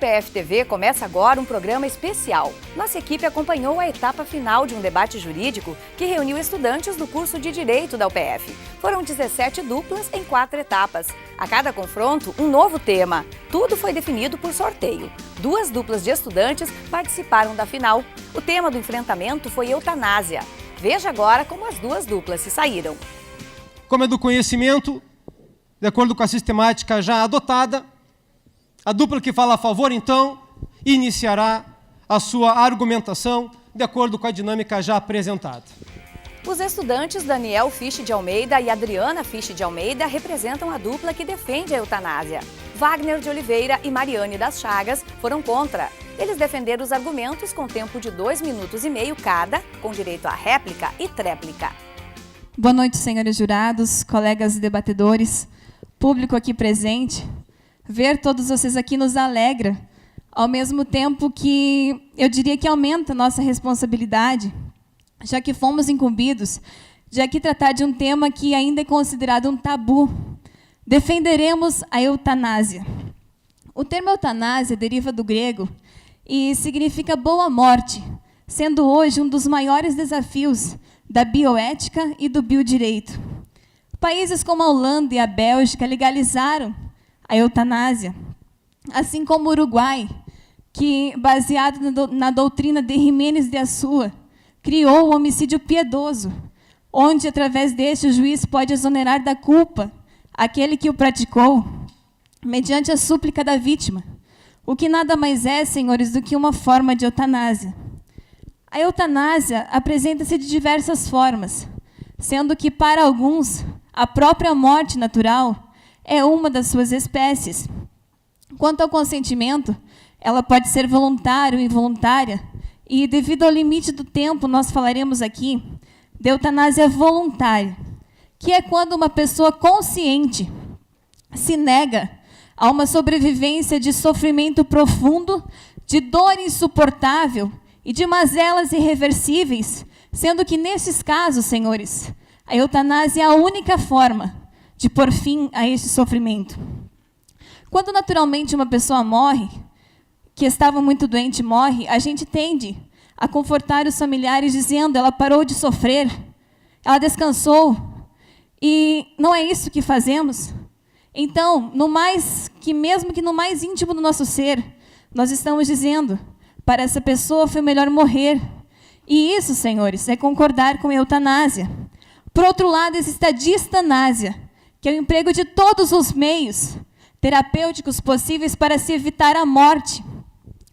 UPF-TV começa agora um programa especial. Nossa equipe acompanhou a etapa final de um debate jurídico que reuniu estudantes do curso de Direito da UPF. Foram 17 duplas em 4 etapas. A cada confronto, um novo tema. Tudo foi definido por sorteio. 2 duplas de estudantes participaram da final. O tema do enfrentamento foi eutanásia. Veja agora como as 2 duplas se saíram. Como é do conhecimento, de acordo com a sistemática já adotada, a dupla que fala a favor, então, iniciará a sua argumentação de acordo com a dinâmica já apresentada. Os estudantes Daniel Fisch de Almeida e Adriana Fisch de Almeida representam a dupla que defende a eutanásia. Wagner de Oliveira e Mariane das Chagas foram contra. Eles defenderam os argumentos com tempo de 2,5 minutos cada, com direito à réplica e tréplica. Boa noite, senhores jurados, colegas debatedores, público aqui presente. Ver todos vocês aqui nos alegra, ao mesmo tempo que eu diria que aumenta a nossa responsabilidade, já que fomos incumbidos de aqui tratar de um tema que ainda é considerado um tabu. Defenderemos a eutanásia. O termo eutanásia deriva do grego e significa boa morte, sendo hoje um dos maiores desafios da bioética e do biodireito. Países como a Holanda e a Bélgica legalizaram a eutanásia, assim como o Uruguai, que, baseado na doutrina de Jiménez de Azúa, criou o homicídio piedoso, onde, através deste, o juiz pode exonerar da culpa aquele que o praticou, mediante a súplica da vítima, o que nada mais é, senhores, do que uma forma de eutanásia. A eutanásia apresenta-se de diversas formas, sendo que, para alguns, a própria morte natural é uma das suas espécies. Quanto ao consentimento, ela pode ser voluntária ou involuntária, e, devido ao limite do tempo, nós falaremos aqui de eutanásia voluntária, que é quando uma pessoa consciente se nega a uma sobrevivência de sofrimento profundo, de dor insuportável e de mazelas irreversíveis, sendo que, nesses casos, senhores, a eutanásia é a única forma de pôr fim a este sofrimento. Quando naturalmente uma pessoa morre, que estava muito doente morre, a gente tende a confortar os familiares dizendo: ela parou de sofrer, ela descansou, e não é isso que fazemos. Então, mesmo que no mais íntimo do nosso ser, nós estamos dizendo: para essa pessoa foi melhor morrer. E isso, senhores, é concordar com a eutanásia. Por outro lado, existe a distanásia, que é o emprego de todos os meios terapêuticos possíveis para se evitar a morte.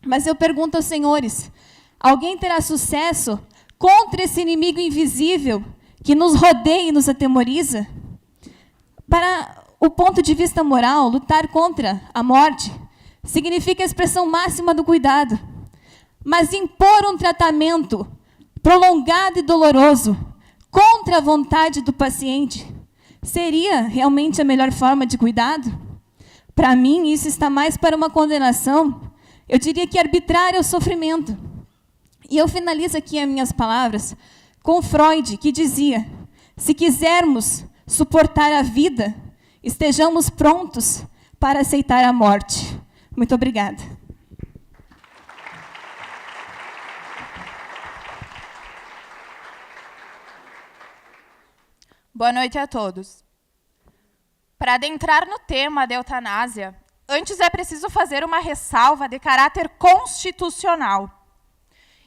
Mas eu pergunto aos senhores: alguém terá sucesso contra esse inimigo invisível que nos rodeia e nos atemoriza? Para o ponto de vista moral, lutar contra a morte significa a expressão máxima do cuidado. Mas impor um tratamento prolongado e doloroso contra a vontade do paciente seria realmente a melhor forma de cuidado? Para mim, isso está mais para uma condenação, eu diria que arbitrária ao sofrimento. E eu finalizo aqui as minhas palavras com Freud, que dizia: se quisermos suportar a vida, estejamos prontos para aceitar a morte. Muito obrigada. Boa noite a todos. Para adentrar no tema da eutanásia, antes é preciso fazer uma ressalva de caráter constitucional.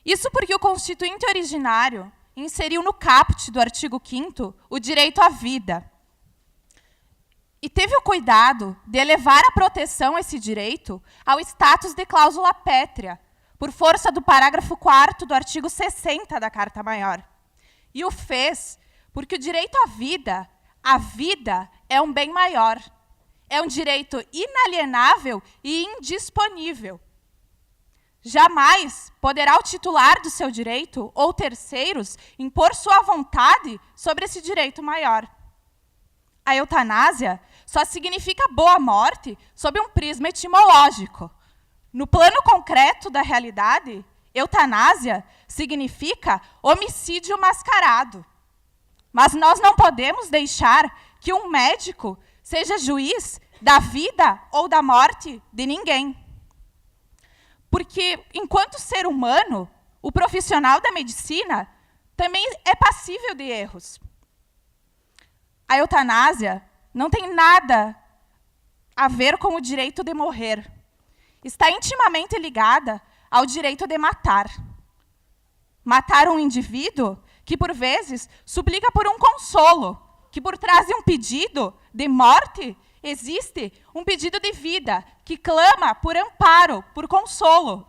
Isso porque o Constituinte originário inseriu no caput do artigo 5º o direito à vida. E teve o cuidado de elevar a proteção a esse direito ao status de cláusula pétrea, por força do parágrafo 4º do artigo 60 da Carta Maior. E o fez porque o direito à vida é um bem maior, é um direito inalienável e indisponível. Jamais poderá o titular do seu direito ou terceiros impor sua vontade sobre esse direito maior. A eutanásia só significa boa morte sob um prisma etimológico. No plano concreto da realidade, eutanásia significa homicídio mascarado. Mas nós não podemos deixar que um médico seja juiz da vida ou da morte de ninguém. Porque, enquanto ser humano, o profissional da medicina também é passível de erros. A eutanásia não tem nada a ver com o direito de morrer. Está intimamente ligada ao direito de matar. Matar um indivíduo que, por vezes, suplica por um consolo, que por trás de um pedido de morte existe um pedido de vida, que clama por amparo, por consolo.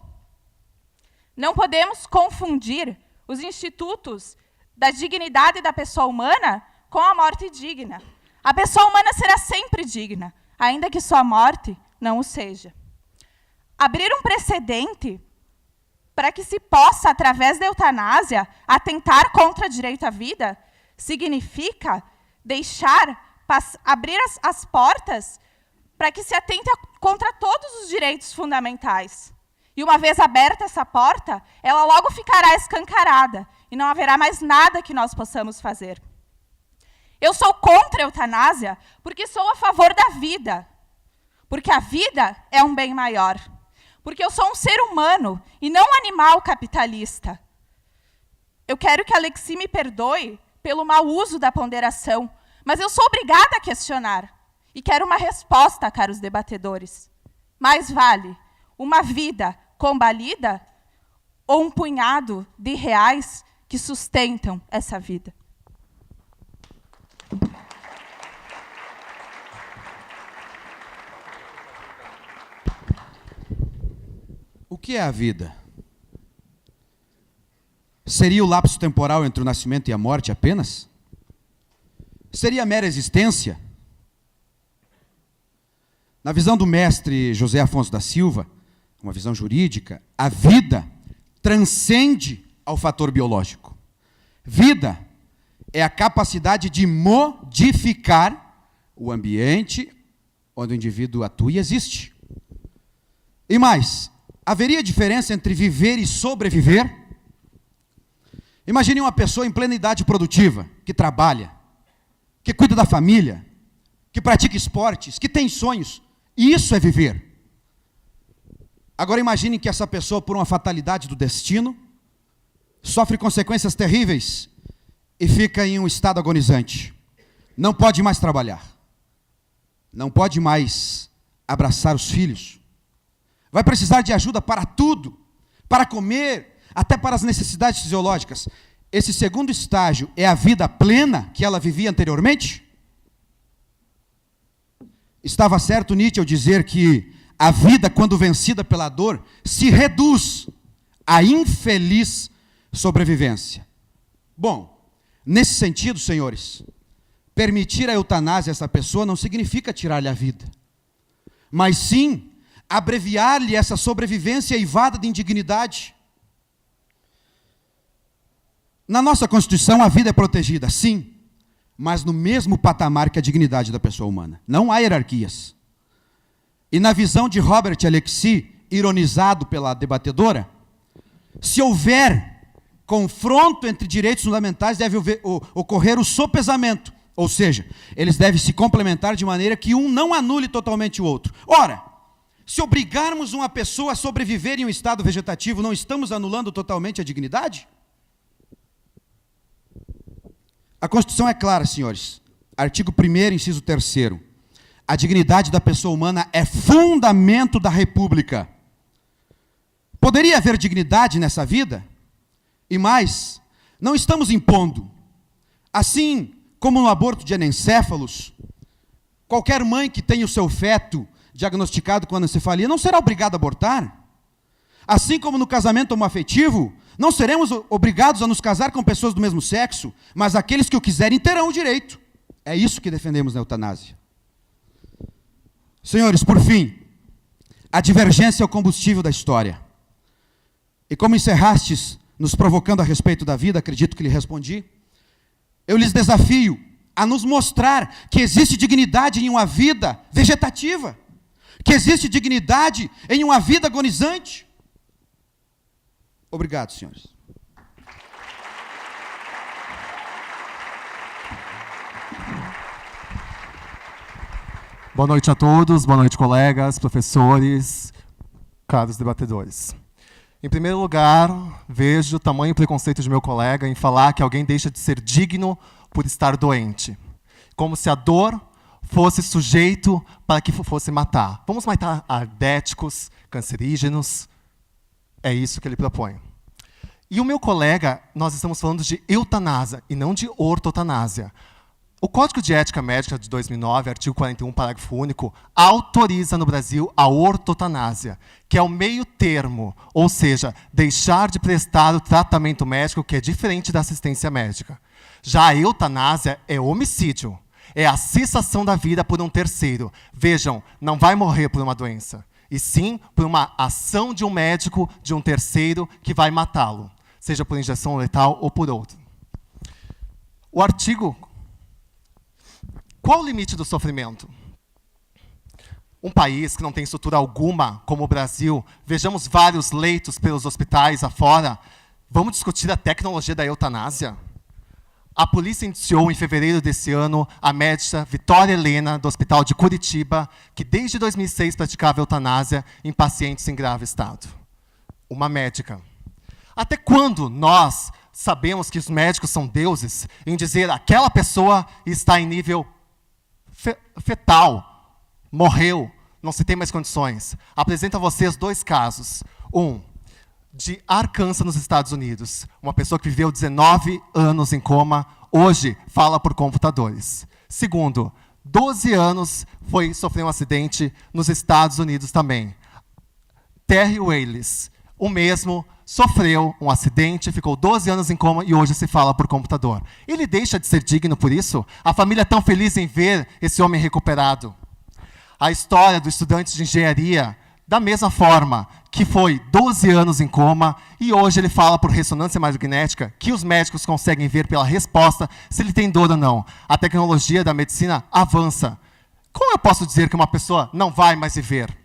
Não podemos confundir os institutos da dignidade da pessoa humana com a morte digna. A pessoa humana será sempre digna, ainda que sua morte não o seja. Abrir um precedente para que se possa, através da eutanásia, atentar contra o direito à vida, significa abrir as portas para que se atente contra todos os direitos fundamentais. E uma vez aberta essa porta, ela logo ficará escancarada e não haverá mais nada que nós possamos fazer. Eu sou contra a eutanásia porque sou a favor da vida, porque a vida é um bem maior, porque eu sou um ser humano e não um animal capitalista. Eu quero que a Alexsi me perdoe pelo mau uso da ponderação, mas eu sou obrigada a questionar e quero uma resposta, caros debatedores. Mais vale uma vida combalida ou um punhado de reais que sustentam essa vida? O que é a vida? Seria o lapso temporal entre o nascimento e a morte apenas? Seria a mera existência? Na visão do mestre José Afonso da Silva, uma visão jurídica, a vida transcende ao fator biológico. Vida é a capacidade de modificar o ambiente onde o indivíduo atua e existe. E mais, haveria diferença entre viver e sobreviver? Imagine uma pessoa em plena idade produtiva, que trabalha, que cuida da família, que pratica esportes, que tem sonhos. Isso é viver. Agora imagine que essa pessoa, por uma fatalidade do destino, sofre consequências terríveis e fica em um estado agonizante. Não pode mais trabalhar. Não pode mais abraçar os filhos. Vai precisar de ajuda para tudo, para comer, até para as necessidades fisiológicas. Esse segundo estágio é a vida plena que ela vivia anteriormente? Estava certo Nietzsche ao dizer que a vida, quando vencida pela dor, se reduz à infeliz sobrevivência. Bom, nesse sentido, senhores, permitir a eutanásia a essa pessoa não significa tirar-lhe a vida, mas sim abreviar-lhe essa sobrevivência eivada de indignidade. Na nossa Constituição, a vida é protegida, sim, mas no mesmo patamar que a dignidade da pessoa humana. Não há hierarquias. E na visão de Robert Alexi, ironizado pela debatedora, se houver confronto entre direitos fundamentais, deve ocorrer o sopesamento, ou seja, eles devem se complementar de maneira que um não anule totalmente o outro. Ora, se obrigarmos uma pessoa a sobreviver em um estado vegetativo, não estamos anulando totalmente a dignidade? A Constituição é clara, senhores. Artigo 1º, inciso 3º. A dignidade da pessoa humana é fundamento da República. Poderia haver dignidade nessa vida? E mais, não estamos impondo. Assim como no aborto de anencéfalos, qualquer mãe que tenha o seu feto diagnosticado com anencefalia não será obrigada a abortar. Assim como no casamento homoafetivo, não seremos obrigados a nos casar com pessoas do mesmo sexo, mas aqueles que o quiserem terão o direito. É isso que defendemos na eutanásia. Senhores, por fim, a divergência é o combustível da história. E como encerrastes nos provocando a respeito da vida, acredito que lhe respondi, eu lhes desafio a nos mostrar que existe dignidade em uma vida vegetativa, que existe dignidade em uma vida agonizante. Obrigado, senhores. Boa noite a todos, boa noite, colegas, professores, caros debatedores. Em primeiro lugar, vejo o tamanho preconceito de meu colega em falar que alguém deixa de ser digno por estar doente. Como se a dor fosse sujeito para que fosse matar. Vamos matar ardéticos, cancerígenos. É isso que ele propõe. E o meu colega, nós estamos falando de eutanásia e não de ortotanásia. O Código de Ética Médica de 2009, artigo 41, parágrafo único, autoriza no Brasil a ortotanásia, que é o meio termo, ou seja, deixar de prestar o tratamento médico, que é diferente da assistência médica. Já a eutanásia é homicídio, é a cessação da vida por um terceiro. Vejam, não vai morrer por uma doença, e sim por uma ação de um médico, de um terceiro, que vai matá-lo, seja por injeção letal ou por outro. O artigo... Qual o limite do sofrimento? Um país que não tem estrutura alguma, como o Brasil, vejamos vários leitos pelos hospitais afora, vamos discutir a tecnologia da eutanásia? A polícia indiciou em fevereiro desse ano a médica Vitória Helena, do Hospital de Curitiba, que desde 2006 praticava eutanásia em pacientes em grave estado. Uma médica. Até quando nós sabemos que os médicos são deuses em dizer aquela pessoa está em nível fetal, morreu, não se tem mais condições? Apresento a vocês 2 casos. Um, de Arkansas, nos Estados Unidos. Uma pessoa que viveu 19 anos em coma, hoje fala por computadores. Segundo, 12 anos sofreu um acidente nos Estados Unidos também. Terry Wales, o mesmo, sofreu um acidente, ficou 12 anos em coma e hoje se fala por computador. Ele deixa de ser digno por isso? A família é tão feliz em ver esse homem recuperado. A história do estudante de engenharia, da mesma forma, que foi 12 anos em coma e hoje ele fala por ressonância magnética, que os médicos conseguem ver pela resposta se ele tem dor ou não. A tecnologia da medicina avança. Como eu posso dizer que uma pessoa não vai mais viver?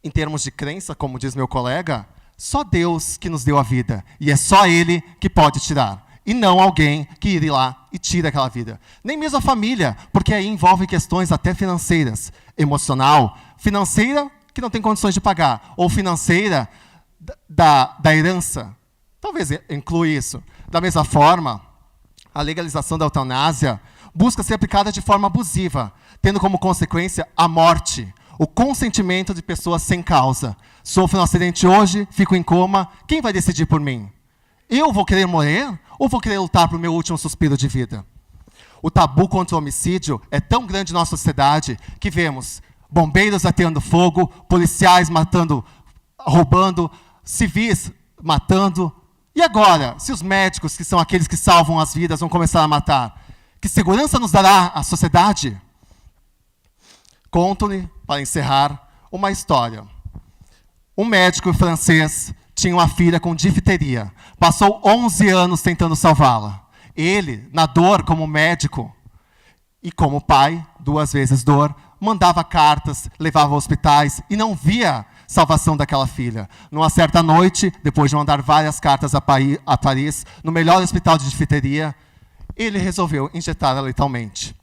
Em termos de crença, como diz meu colega, só Deus que nos deu a vida. E é só Ele que pode tirar. E não alguém que ir lá e tira aquela vida. Nem mesmo a família, porque aí envolve questões até financeiras. Emocional, financeira, que não tem condições de pagar. Ou financeira, da herança. Talvez inclua isso. Da mesma forma, a legalização da eutanásia busca ser aplicada de forma abusiva, tendo como consequência a morte. O consentimento de pessoas sem causa. Sofro um acidente hoje, fico em coma, quem vai decidir por mim? Eu vou querer morrer ou vou querer lutar pelo meu último suspiro de vida? O tabu contra o homicídio é tão grande na nossa sociedade que vemos bombeiros ateando fogo, policiais matando, roubando, civis matando. E agora, se os médicos, que são aqueles que salvam as vidas, vão começar a matar, que segurança nos dará a sociedade? Conto-lhe, para encerrar, uma história. Um médico francês tinha uma filha com difteria. Passou 11 anos tentando salvá-la. Ele, na dor como médico e como pai, 2 vezes dor, mandava cartas, levava a hospitais e não via salvação daquela filha. Numa certa noite, depois de mandar várias cartas a Paris, no melhor hospital de difteria, ele resolveu injetá-la letalmente.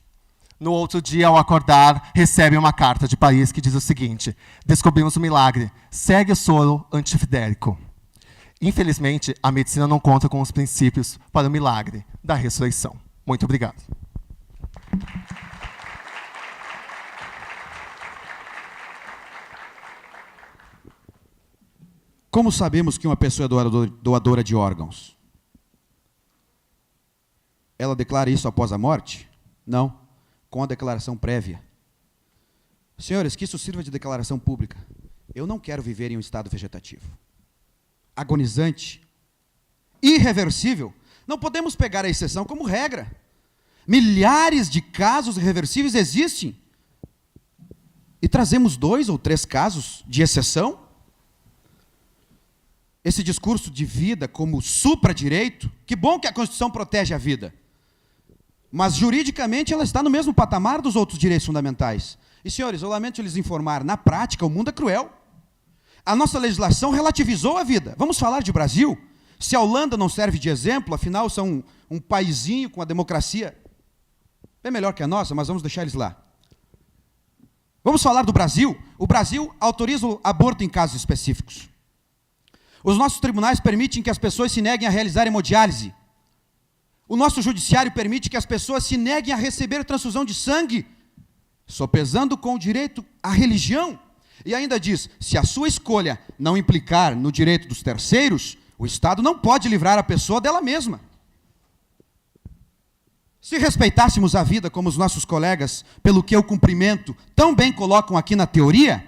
No outro dia, ao acordar, recebe uma carta de Paris que diz o seguinte: descobrimos um milagre, segue o soro antifidérico. Infelizmente, a medicina não conta com os princípios para o milagre da ressurreição. Muito obrigado. Como sabemos que uma pessoa é doadora de órgãos? Ela declara isso após a morte? Não. Com a declaração prévia. Senhores, que isso sirva de declaração pública. Eu não quero viver em um estado vegetativo. Agonizante. Irreversível. Não podemos pegar a exceção como regra. Milhares de casos irreversíveis existem. E trazemos 2 ou 3 casos de exceção? Esse discurso de vida como supradireito, que bom que a Constituição protege a vida. Mas, juridicamente, ela está no mesmo patamar dos outros direitos fundamentais. E, senhores, eu lamento lhes informar, na prática, o mundo é cruel. A nossa legislação relativizou a vida. Vamos falar de Brasil? Se a Holanda não serve de exemplo, afinal, são um paizinho com a democracia bem melhor que a nossa, mas vamos deixar eles lá. Vamos falar do Brasil? O Brasil autoriza o aborto em casos específicos. Os nossos tribunais permitem que as pessoas se neguem a realizar hemodiálise. O nosso judiciário permite que as pessoas se neguem a receber transfusão de sangue, sopesando com o direito à religião. E ainda diz, se a sua escolha não implicar no direito dos terceiros, o Estado não pode livrar a pessoa dela mesma. Se respeitássemos a vida como os nossos colegas, pelo que eu cumprimento, tão bem colocam aqui na teoria,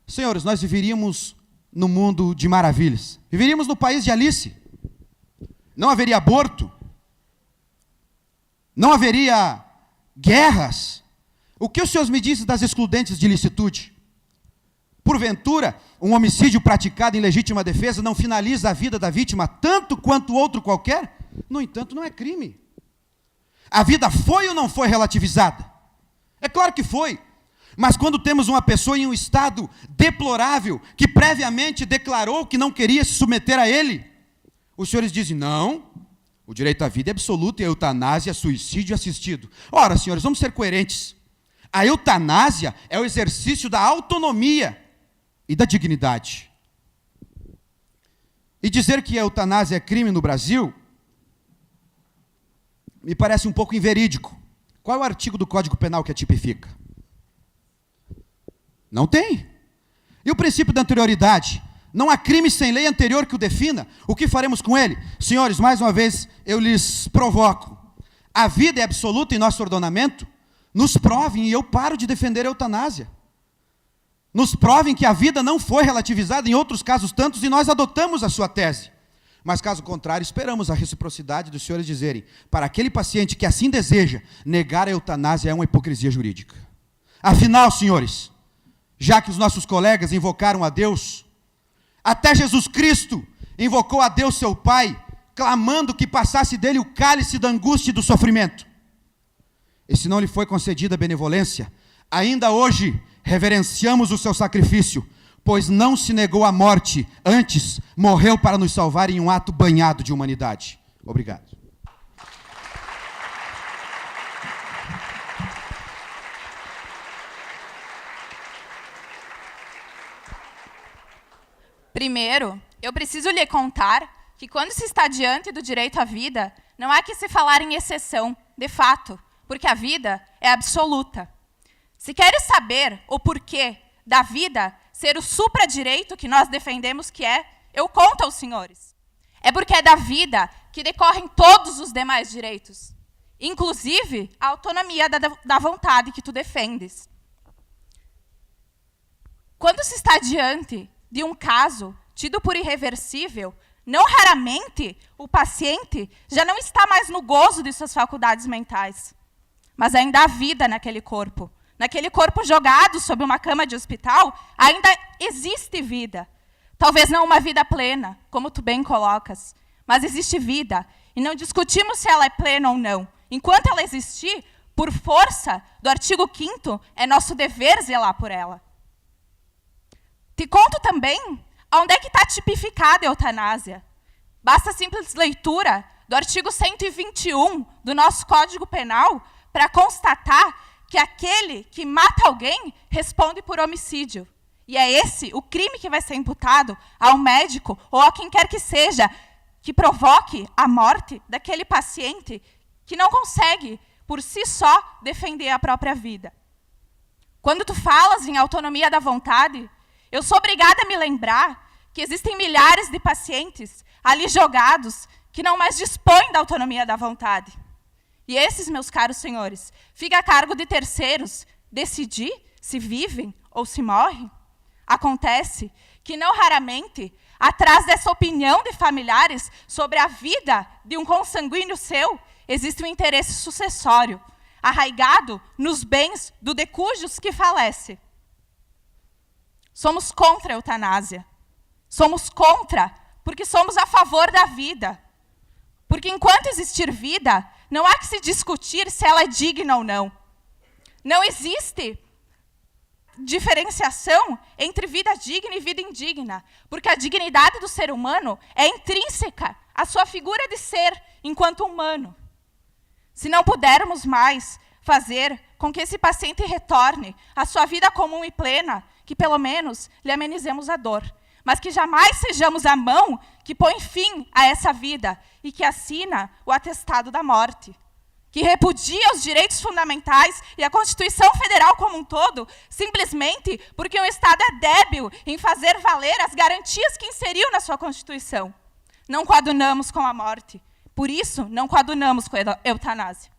senhores, nós viveríamos no mundo de maravilhas. Viveríamos no país de Alice. Não haveria aborto. Não haveria guerras. O que os senhores me dizem das excludentes de ilicitude? Porventura, um homicídio praticado em legítima defesa não finaliza a vida da vítima tanto quanto outro qualquer? No entanto, não é crime. A vida foi ou não foi relativizada? É claro que foi. Mas quando temos uma pessoa em um estado deplorável, que previamente declarou que não queria se submeter a ele, os senhores dizem, não, o direito à vida é absoluto e a eutanásia é suicídio assistido. Ora, senhores, vamos ser coerentes. A eutanásia é o exercício da autonomia e da dignidade. E dizer que a eutanásia é crime no Brasil me parece um pouco inverídico. Qual é o artigo do Código Penal que a tipifica? Não tem. E o princípio da anterioridade? Não há crime sem lei anterior que o defina. O que faremos com ele? Senhores, mais uma vez, eu lhes provoco. A vida é absoluta em nosso ordenamento? Nos provem, e eu paro de defender a eutanásia. Nos provem que a vida não foi relativizada em outros casos tantos e nós adotamos a sua tese. Mas, caso contrário, esperamos a reciprocidade dos senhores dizerem, para aquele paciente que assim deseja, negar a eutanásia é uma hipocrisia jurídica. Afinal, senhores, já que os nossos colegas invocaram a Deus, até Jesus Cristo invocou a Deus seu Pai, clamando que passasse dele o cálice da angústia e do sofrimento. E se não lhe foi concedida a benevolência, ainda hoje reverenciamos o seu sacrifício, pois não se negou à morte, antes morreu para nos salvar em um ato banhado de humanidade. Obrigado. Primeiro, eu preciso lhe contar que quando se está diante do direito à vida, não há que se falar em exceção, de fato, porque a vida é absoluta. Se queres saber o porquê da vida ser o supradireito que nós defendemos que é, eu conto aos senhores. É porque é da vida que decorrem todos os demais direitos, inclusive a autonomia da vontade que tu defendes. Quando se está diante de um caso tido por irreversível, não raramente o paciente já não está mais no gozo de suas faculdades mentais, mas ainda há vida naquele corpo. Naquele corpo jogado sob uma cama de hospital, ainda existe vida. Talvez não uma vida plena, como tu bem colocas, mas existe vida, e não discutimos se ela é plena ou não. Enquanto ela existir, por força do artigo 5º, é nosso dever zelar por ela. Te conto também onde é que está tipificada a eutanásia. Basta a simples leitura do artigo 121 do nosso Código Penal para constatar que aquele que mata alguém responde por homicídio. E é esse o crime que vai ser imputado ao médico ou a quem quer que seja que provoque a morte daquele paciente que não consegue, por si só, defender a própria vida. Quando tu falas em autonomia da vontade, eu sou obrigada a me lembrar que existem milhares de pacientes ali jogados que não mais dispõem da autonomia da vontade. E esses, meus caros senhores, fica a cargo de terceiros decidir se vivem ou se morrem? Acontece que, não raramente, atrás dessa opinião de familiares sobre a vida de um consanguíneo seu, existe um interesse sucessório, arraigado nos bens do de cujos que falece. Somos contra a eutanásia. Somos contra porque somos a favor da vida. Porque enquanto existir vida, não há que se discutir se ela é digna ou não. Não existe diferenciação entre vida digna e vida indigna, porque a dignidade do ser humano é intrínseca à sua figura de ser enquanto humano. Se não pudermos mais fazer com que esse paciente retorne à sua vida comum e plena, que pelo menos lhe amenizemos a dor, mas que jamais sejamos a mão que põe fim a essa vida e que assina o atestado da morte, que repudia os direitos fundamentais e a Constituição Federal como um todo, simplesmente porque o Estado é débil em fazer valer as garantias que inseriu na sua Constituição. Não coadunamos com a morte, por isso não coadunamos com a eutanásia.